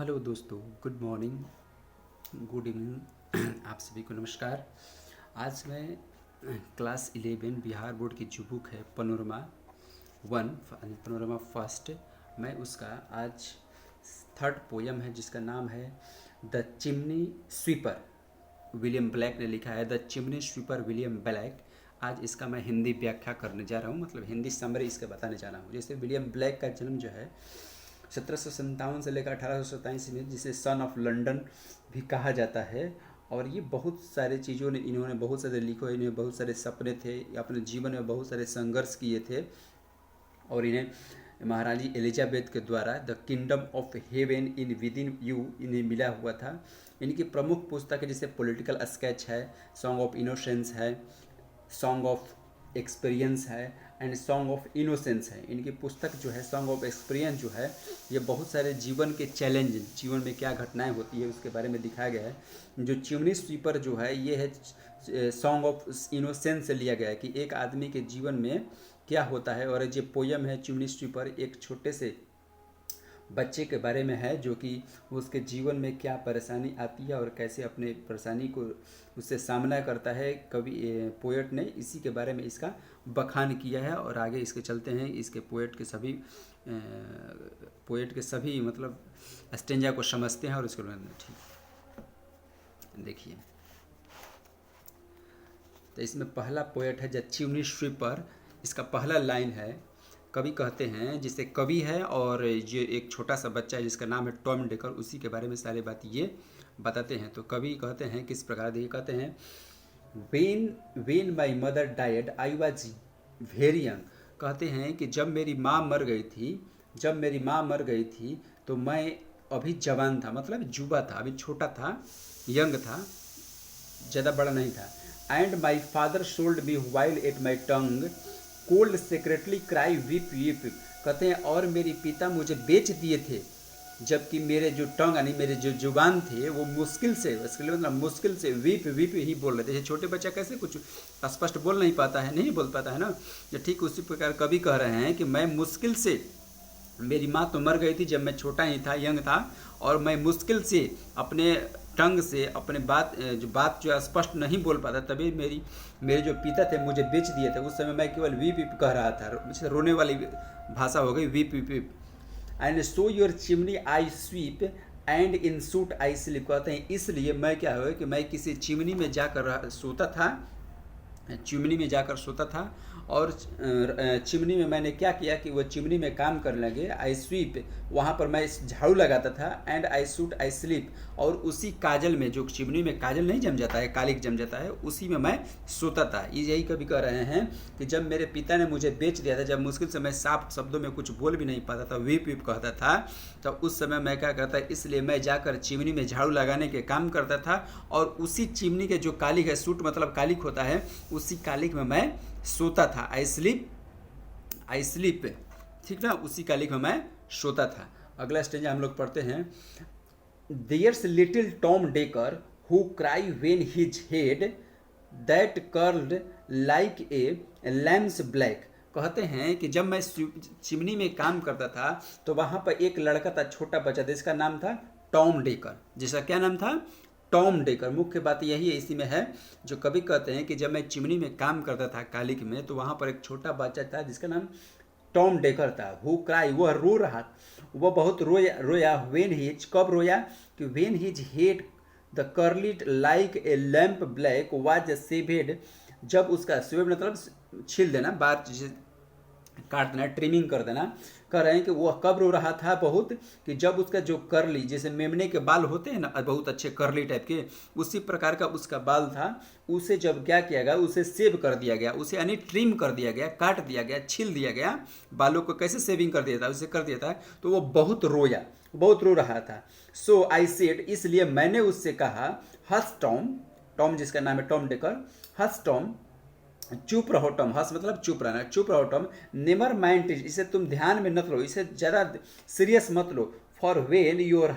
Hello दोस्तों, good morning, good evening. आप सभी को नमस्कार। आज मैं क्लास 11 बिहार बोर्ड की जो बुक है पनोरमा वन, पनोरमा फर्स्ट, मैं उसका आज थर्ड पोयम है जिसका नाम है the chimney sweeper. William black ने लिखा है the chimney sweeper William black. आज इसका मैं हिंदी व्याख्या करने जा रहा हूँ, मतलब हिंदी समरी इसका बताने जा रहा हूँ। जैसे विलियम ब्लैक का जन्म जो है 1757 से लेकर 1827 में, जिसे सन ऑफ लंदन भी कहा जाता है। और ये बहुत सारे चीज़ों ने इन्होंने बहुत सारे लिखो, इन्हें बहुत सारे सपने थे, अपने जीवन में बहुत सारे संघर्ष किए थे। और इन्हें महारानी एलिजाबेथ के द्वारा the kingdom of heaven in with in you इन्हें मिला हुआ था। इनकी प्रमुख पुस्तक है जैसे पॉलिटिकल स्केच है, सॉन्ग ऑफ इनोसेंस है, सॉन्ग ऑफ एक्सपीरियंस है एंड सॉन्ग ऑफ इनोसेंस है। इनकी पुस्तक जो है सॉन्ग ऑफ एक्सपीरियंस जो है, ये बहुत सारे जीवन के चैलेंज, जीवन में क्या घटनाएं होती है उसके बारे में दिखाया गया है। जो चिमनी स्वीपर जो है ये है सॉन्ग ऑफ इनोसेंस से लिया गया है कि एक आदमी के जीवन में क्या होता है। और जो पोयम है चिमनी स्वीपर एक छोटे से बच्चे के बारे में है जो कि उसके जीवन में क्या परेशानी आती है और कैसे अपने परेशानी को उससे सामना करता है। कवि पोएट ने इसी के बारे में इसका बखान किया है। और आगे इसके चलते हैं, इसके पोएट के सभी मतलब स्टेंजा को समझते हैं और उसके बाद ठीक देखिए। तो इसमें पहला पोएट है द चिमनी स्वीपर। इसका पहला लाइन है, कवि कहते हैं, जिसे कवि है और ये एक छोटा सा बच्चा है जिसका नाम है टॉम डेकर, उसी के बारे में सारी बात ये बताते हैं। तो कवि कहते हैं किस प्रकार, देखिए कहते हैं, when my mother died I was very young. कहते हैं कि जब मेरी माँ मर गई थी तो मैं अभी जवान था, मतलब युवा था, अभी छोटा था, यंग था, ज़्यादा बड़ा नहीं था। And my father sold me while at my tongue cold secretly cry whip whip. कहते हैं और मेरे पिता मुझे बेच दिए थे, जबकि मेरे जो टंग यानी मेरे जो जुबान थे वो मुश्किल से, इसके लिए मतलब मुश्किल से विप विप ही बोल रहे थे। जैसे छोटे बच्चा कैसे कुछ स्पष्ट बोल नहीं पाता है, नहीं बोल पाता है ना, जो ठीक उसी प्रकार कवि कह रहे हैं कि मैं मुश्किल से, मेरी माँ तो मर गई थी जब मैं छोटा ही था, यंग था, और मैं मुश्किल से अपने टंग से अपने बात जो स्पष्ट नहीं बोल पाता, तभी मेरे जो पिता थे मुझे बेच दिए थे। उस समय मैं केवल वीप वीप कह रहा था, रोने वाली भाषा हो गई, weep weep weep. And so your chimney I SVEEP and in suit I sleep. कहते हैं इसलिए मैं क्या हुआ कि मैं किसी चिमनी में जाकर सोता था, और चिमनी में मैंने क्या किया कि वो चिमनी में काम करने लगे। आई स्वीप, वहाँ पर मैं झाड़ू लगाता था, and I shoot I sleep, और उसी काजल में, जो चिमनी में काजल नहीं जम जाता है, कालिक जम जाता है, उसी में मैं सोता था। यही कभी कह रहे हैं कि जब मेरे पिता ने मुझे बेच दिया था, जब मुश्किल से मैं साफ शब्दों में कुछ बोल भी नहीं पाता था, वीप वीप कहता था, तो उस समय मैं क्या करता, इसलिए मैं जाकर चिमनी में झाड़ू लगाने के काम करता था, और उसी चिमनी के जो कालिक है, सूट मतलब कालिक होता है, उसी कालिक में मैं सोता था। आई स्लीप, ठीक ना, उसी कालिक में मैं सोता था। अगला स्टेज हम लोग पढ़ते हैं, there's little Tom Dacre who cry when his head that curled like a lamb's black. कहते हैं कि जब मैं चिमनी में काम करता था तो वहाँ पर एक लड़का था, छोटा बच्चा था, इसका नाम था टॉम डेकर। जिसका क्या नाम था? Tom decker. मुख्य बात यही है इसी में है, जो कभी कहते हैं कि जब मैं चिमनी में काम करता था कालिक में, तो वहाँ पर एक छोटा बच्चा था जिसका नाम टॉम डेकर था। हु क्राई, वह रो रहा, वह बहुत रोया। व्हेन हिज, कब रोया कि when his head the curled like a lamp black was saved. जब उसका सेवेड मतलब छील देना, बात काट देना, ट्रिमिंग कर देना। कह रहे हैं कि वह कब रो रहा था बहुत, कि जब उसका जो कर्ली, जैसे मेमने के बाल होते हैं ना, बहुत अच्छे कर्ली टाइप के, उसी प्रकार का उसका बाल था। उसे जब क्या किया गया, उसे सेव कर दिया गया, उसे यानी ट्रिम कर दिया गया, काट दिया गया, छील दिया गया। बालों को कैसे सेविंग कर दिया था, उसे कर दिया था, तो वो बहुत रोया, बहुत रो रहा था। सो आई सेड, इसलिए मैंने उससे कहा, हस टॉम, टॉम जिसका नाम है टॉम डेकर, हस टॉम, चुप रहो टॉम। हंस मतलब चुप रहना, चुप रहो टॉम। नेवर माइंड इट, इसे तुम ध्यान में मत लो, इसे ज़्यादा सीरियस मत लो। For when your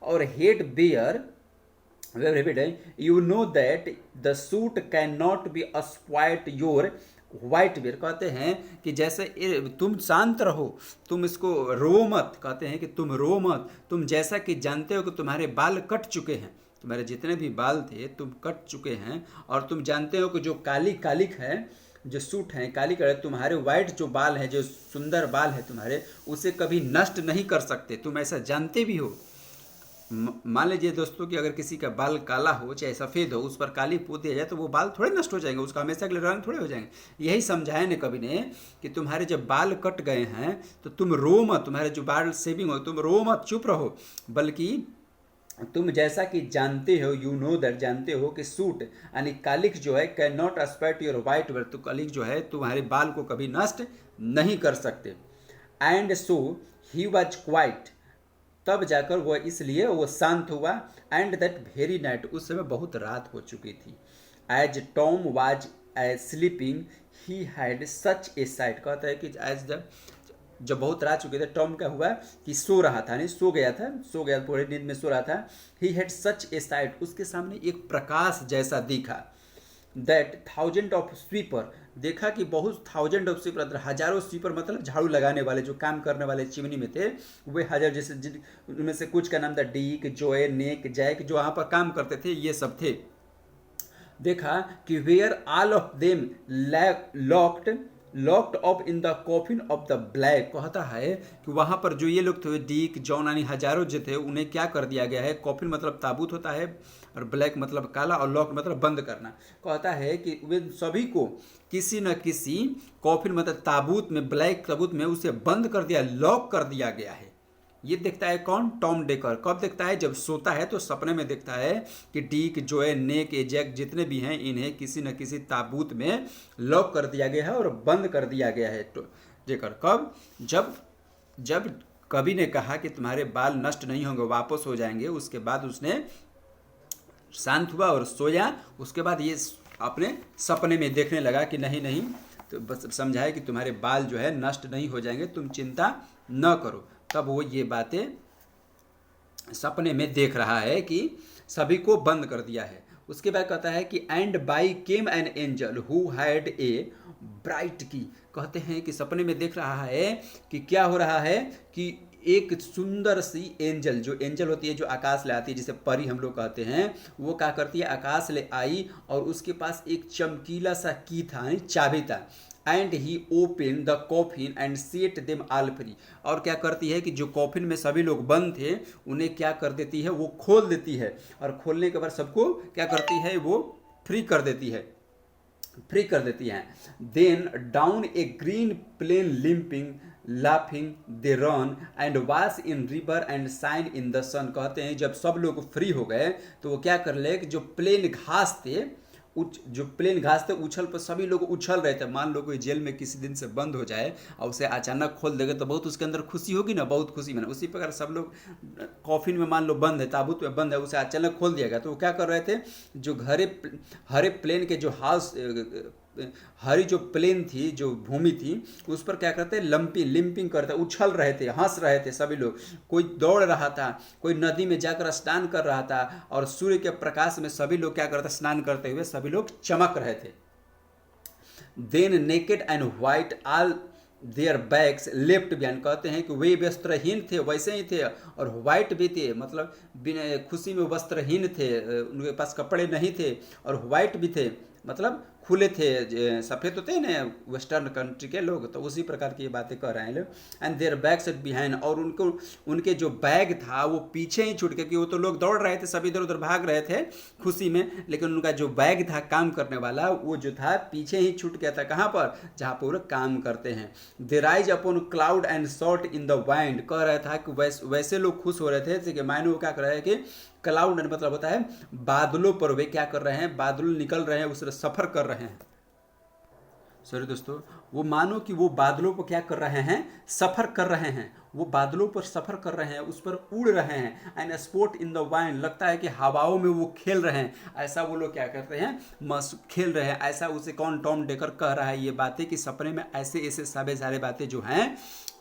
or head bare, repeat है, you know that the suit can not be acquit your white beer कहते हैं कि जैसे तुम शांत रहो, तुम इसको रो मत, कहते हैं कि तुम रो मत, तुम जैसा कि जानते हो कि तुम्हारे बाल कट चुके हैं, तुम्हारे जितने भी बाल थे तुम कट चुके हैं, और तुम जानते हो कि जो काली कालिक है, जो सूट है काली कलर, तुम्हारे वाइट जो बाल है, जो सुंदर बाल है तुम्हारे, उसे कभी नष्ट नहीं कर सकते, तुम ऐसा जानते भी हो। मान लीजिए दोस्तों कि अगर किसी का बाल काला हो चाहे सफ़ेद हो, उस पर काली पोत दिया जाए तो वो बाल थोड़े नष्ट हो जाएंगे, उसका हमेशा के लिए रंग थोड़े हो जाएंगे। यही समझाया ने कवि ने कि तुम्हारे जब बाल कट गए हैं तो तुम रो मत, तुम्हारे जो बाल शेविंग हो तुम रो मत, चुप रहो, बल्कि तुम जैसा कि जानते हो, यू नो दैट, जानते हो कि सूट यानी कालिक जो है can not aspect your white wear, तो कालिक जो है तुम्हारे बाल को कभी नष्ट नहीं कर सकते। And so he was quite, तब जाकर वो इसलिए वो शांत हुआ। एंड दैट वेरी नाइट, उस समय बहुत रात हो चुकी थी। As Tom was sleeping he had such a sight, कहता है कि एज जब बहुत रात चुके थे, टॉम क्या हुआ कि सो रहा था, नहीं सो गया पूरे नींद में सो रहा था। ही हैड सच ए साइट, उसके सामने एक प्रकाश जैसा दिखा। दैट थाउजेंड ऑफ स्वीपर, देखा कि बहुत थाउजेंड ऑफ स्वीपर, हजारों स्वीपर मतलब झाड़ू लगाने वाले जो काम करने वाले चिमनी में थे, वे हजार, जैसे उनमें से कुछ का नाम था डीक, जोए, नेक, जैक, जो वहाँ पर काम करते थे, ये सब थे। देखा कि were all of them locked up in the coffin of the black, कहता है कि वहाँ पर जो ये लोग थे, डीक, जॉन यानी हजारों जो थे, उन्हें क्या कर दिया गया है, कॉफिन मतलब ताबूत होता है, और ब्लैक मतलब काला, और लॉक मतलब बंद करना। कहता है कि वे सभी को किसी न किसी कॉफिन मतलब ताबूत में, ब्लैक ताबूत में उसे बंद कर दिया, लॉक कर दिया गया है। ये देखता है कौन? Tom decker. कब देखता है? जब सोता है तो सपने में देखता है कि डीक, जोए, नेक, एजैक जितने भी हैं, इन्हें किसी न किसी ताबूत में लॉक कर दिया गया है और बंद कर दिया गया है। डेकर कब? जब कवि ने कहा कि तुम्हारे बाल नष्ट नहीं होंगे, वापस हो जाएंगे, उसके बाद उसने शांत हुआ और सोया। उसके बाद ये अपने सपने में देखने लगा कि नहीं, तो बस समझाए कि तुम्हारे बाल जो है नष्ट नहीं हो जाएंगे, तुम चिंता न करो। तब वो ये बातें सपने में देख रहा है कि सभी को बंद कर दिया है। उसके बाद कहता है कि and by came an angel who had a bright की, कहते हैं कि सपने में देख रहा है कि क्या हो रहा है कि एक सुंदर सी एंजल, जो एंजल होती है जो आकाश ले आती है, जिसे परी हम लोग कहते हैं, वो क्या करती है, आकाश ले आई और उसके पास एक चमकीला सा की था, चाबी था। And he open the coffin and set them all free, और क्या करती है कि जो कॉफिन में सभी लोग बंद थे उन्हें क्या कर देती है, वो खोल देती है, और खोलने के बाद सबको क्या करती है, वो फ्री कर देती है। Then down a green plain limping laughing they run and wash in river and shine in the sun, कहते हैं जब सब लोग फ्री हो गए तो वो क्या कर ले कि जो प्लेन घास थे उछल पर सभी लोग उछल रहे थे। मान लो कोई जेल में किसी दिन से बंद हो जाए और उसे अचानक खोल देगा तो बहुत उसके अंदर खुशी होगी ना, बहुत खुशी में। उसी प्रकार सब लोग कॉफिन में मान लो बंद है, ताबूत में बंद है, उसे अचानक खोल दिया गया तो वो क्या कर रहे थे, जो हरे प्लेन के जो हरी जो प्लेन थी, जो भूमि थी, उस पर क्या करते, लिम्पिंग करते, उछल रहे थे, हंस रहे थे सभी लोग। कोई दौड़ रहा था, कोई नदी में जाकर स्नान कर रहा था, और सूर्य के प्रकाश में सभी लोग क्या करते, स्नान करते हुए सभी लोग चमक रहे थे। Then naked and white all their bags left behind, कहते हैं कि वे वस्त्रहीन थे, वैसे ही थे, और व्हाइट भी थे, मतलब बिना खुशी में वस्त्रहीन थे, उनके पास कपड़े नहीं थे, और व्हाइट भी थे, मतलब खुले थे, सफ़ेद होते हैं ना वेस्टर्न कंट्री के लोग, तो उसी प्रकार की ये बातें कर रहे हैं लोग। एंड देयर बैग्स बिहाइंड, और उनके जो बैग था वो पीछे ही छूट गया, क्योंकि वो तो लोग दौड़ रहे थे, सभी इधर उधर भाग रहे थे खुशी में, लेकिन उनका जो बैग था काम करने वाला, वो जो था पीछे ही छूट गया था। कहाँ पर? जहाँ पर वो लोग काम करते हैं। They rise upon cloud and shot in the wind, कह रहा था कि वैसे लोग खुश हो रहे थे, जैसे कि मायने वो क्या कर रहे हैं कि क्लाउड मतलब होता है बादलों पर वे क्या कर रहे हैं, बादल निकल रहे हैं, उससे सफर कर रहे हैं। सॉरी दोस्तों, वो मानो कि वो बादलों पर क्या कर रहे हैं, सफर कर रहे हैं, वो बादलों पर सफर कर रहे हैं, उस पर उड़ रहे हैं। And sport in the wind, लगता है कि हवाओं में वो खेल रहे हैं, ऐसा वो लोग क्या करते हैं, खेल रहे हैं, ऐसा उसे कौन? टॉम डेकर कह रहा है ये बातें कि सपने में ऐसे सारे बातें जो हैं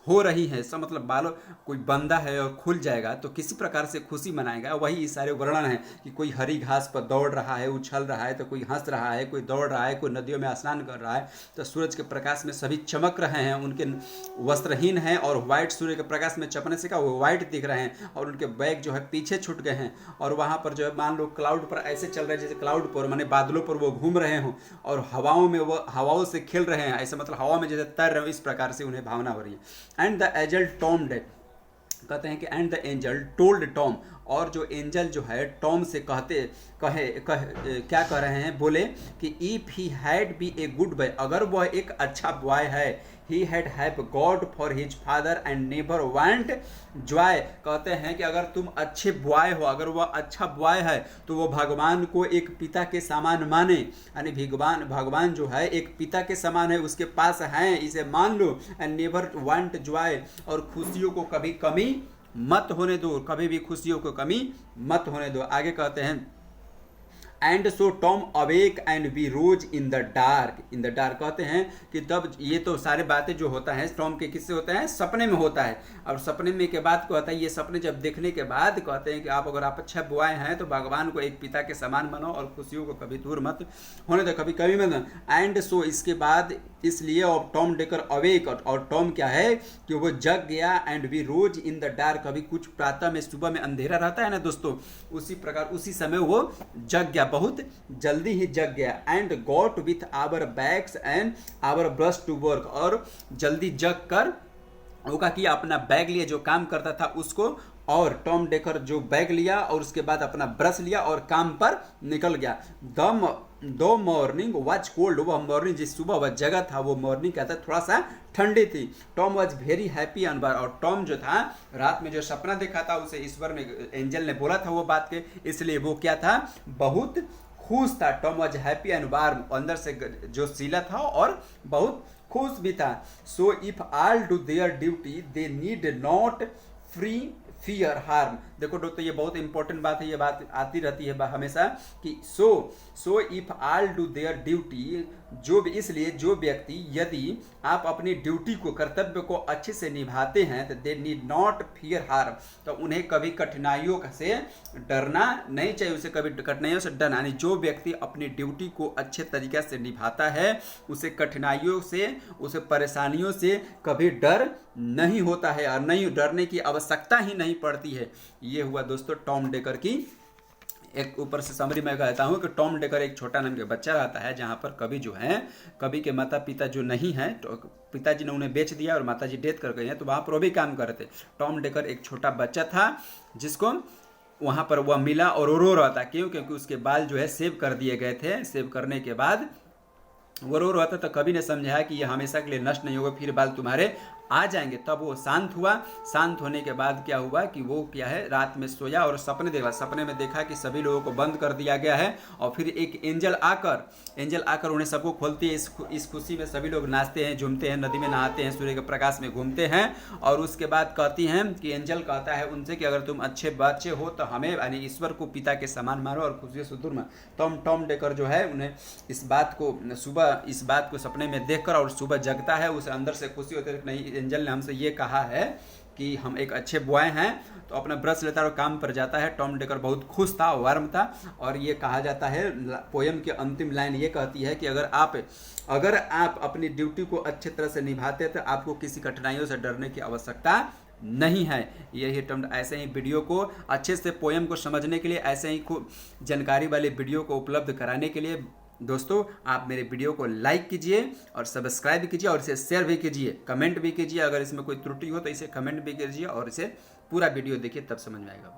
हो रही है, इसका मतलब बालों कोई बंदा है और खुल जाएगा तो किसी प्रकार से खुशी मनाएगा, वही ये सारे वर्णन है कि कोई हरी घास पर दौड़ रहा है, उछल रहा है, तो कोई हंस रहा है, कोई दौड़ रहा है, कोई नदियों में स्नान कर रहा है, तो सूरज के प्रकाश में सभी चमक रहे हैं, उनके वस्त्रहीन हैं और व्हाइट सूर्य के प्रकाश में चपने से क्या वो व्हाइट दिख रहे हैं और उनके बैग जो है पीछे छूट गए हैं, और वहाँ पर जो है मान लो क्लाउड पर ऐसे चल रहे हैं जैसे क्लाउड पर माने बादलों पर वो घूम रहे हों और हवाओं में वो हवाओं से खेल रहे हैं, ऐसे मतलब हवा में जैसे तैर रहे हो, इस प्रकार से उन्हें भावना हो रही है। And the angel Tom day, कहते हैं कि and the angel told Tom, और जो एंजल जो है टॉम से क्या कह रहे हैं, बोले कि if he had be a good boy, अगर वह एक अच्छा बॉय है, he had have God for his father and never want joy, कहते हैं कि अगर तुम अच्छे बॉय हो, अगर वह अच्छा बॉय है तो वो भगवान को एक पिता के समान माने, यानी भगवान जो है एक पिता के समान है, उसके पास हैं, इसे मान लो, एंड नेवर वांट जॉय, और खुशियों को कभी कमी मत होने दो, कभी भी खुशियों को कमी मत होने दो। आगे कहते हैं and so Tom awake and we rose in the dark, कहते हैं कि तब ये तो सारे बातें जो होता है टॉम के किससे होता है, सपने में होता है, और सपने में के बाद कहता है, ये सपने जब देखने के बाद कहते हैं कि अगर आप अच्छा बुआए हैं तो भगवान को एक पिता के समान मानो और खुशियों को कभी दूर मत होने दो, कभी कभी मत। एंड सो इसके बाद इसलिए और टॉम डेकर अवेक, और टॉम क्या है कि वो जग गया, and we rose in the dark, कभी कुछ प्रातः में सुबह में अंधेरा रहता है ना दोस्तों, उसी प्रकार उसी समय वो जग गया, बहुत जल्दी ही जग गया। And got with our bags and our brush to work, और जल्दी जग कर होगा कि अपना बैग लिया, जो काम करता था उसको, और टॉम डेकर जो बैग लिया और उसके बाद अपना ब्रश लिया और काम पर निकल गया। दो मॉर्निंग वॉज कोल्ड, वह मॉर्निंग जिस सुबह वह जगह था वो मॉर्निंग कहता है थोड़ा सा ठंडी थी। टॉम वॉज वेरी हैप्पी अनबार, और टॉम जो था रात में जो सपना देखा था उसे ईश्वर ने एंजल ने बोला था वो बात के, इसलिए वो क्या था, बहुत खुश था। Tom was happy and warm, अंदर से जो सीला था और बहुत खुश भी था। So if all do their duty they need not free fear harm. देखो दोस्तों ये बहुत इंपॉर्टेंट बात है, ये बात आती रहती है हमेशा कि so if all do their duty, जो भी, इसलिए जो व्यक्ति, यदि आप अपनी ड्यूटी को, कर्तव्य को अच्छे से निभाते हैं तो they need not fear harm, तो उन्हें कभी कठिनाइयों से डरना नहीं चाहिए, उसे कभी कठिनाइयों से डरना नहीं। जो व्यक्ति अपनी ड्यूटी को अच्छे तरीके से निभाता है उसे कठिनाइयों से, उसे परेशानियों से कभी डर नहीं होता है और नहीं डरने की आवश्यकता ही नहीं पड़ती है। ये हुआ दोस्तों टॉम डेकर की एक ऊपर से समरी में कहता हूँ कि टॉम डेकर एक छोटा नाम का बच्चा रहता है जहाँ पर कभी जो है, कभी के माता पिता जो नहीं हैं, तो पिताजी ने उन्हें बेच दिया और माताजी डेथ कर गई हैं, तो वहाँ पर वो भी काम कर रहे थे। टॉम डेकर एक छोटा बच्चा था जिसको वहाँ पर वह मिला और रो रहा था, क्यों, क्योंकि उसके बाल जो है सेव कर दिए गए थे। सेव करने के बाद वो रो रहा था, तो कभी ने समझाया कि ये हमेशा के लिए नष्ट नहीं होगा, फिर बाल तुम्हारे आ जाएंगे। तब वो शांत हुआ। शांत होने के बाद क्या हुआ कि वो क्या है, रात में सोया और सपने देखा। सपने में देखा कि सभी लोगों को बंद कर दिया गया है और फिर एक एंजल आकर उन्हें सबको खोलती है। इस खुशी में सभी लोग नाचते हैं, झूमते हैं, नदी में नहाते हैं, सूर्य के प्रकाश में घूमते हैं। और उसके बाद कहती हैं कि एंजल कहता है उनसे कि अगर तुम अच्छे बच्चे हो तो हमें यानी ईश्वर को पिता के समान मानो और खुशियों से दूर में। टॉम डेकर जो है उन्हें इस बात को सपने में देखकर और सुबह जगता है, उसे अंदर से खुशी होती है। नहीं, एंजल ने हमसे ये कहा है कि हम एक अच्छे बॉय हैं, तो अपना ब्रश लेता है और काम पर जाता है। टॉम डेकर बहुत खुश था, वार्म था। और ये कहा जाता है, पोयम की अंतिम लाइन ये कहती है कि अगर आप अपनी ड्यूटी को अच्छे तरह से निभाते हैं तो आपको किसी कठिनाइयों से डरने की आवश्यकता नहीं है। यही टर्म, ऐसे ही वीडियो को अच्छे से पोयम को समझने के लिए, ऐसे ही खूब जानकारी वाले वीडियो को उपलब्ध कराने के लिए दोस्तों आप मेरे वीडियो को लाइक कीजिए और सब्सक्राइब कीजिए और इसे शेयर भी कीजिए, कमेंट भी कीजिए। अगर इसमें कोई त्रुटि हो तो इसे कमेंट भी कीजिए और इसे पूरा वीडियो देखिए, तब समझ में आएगा।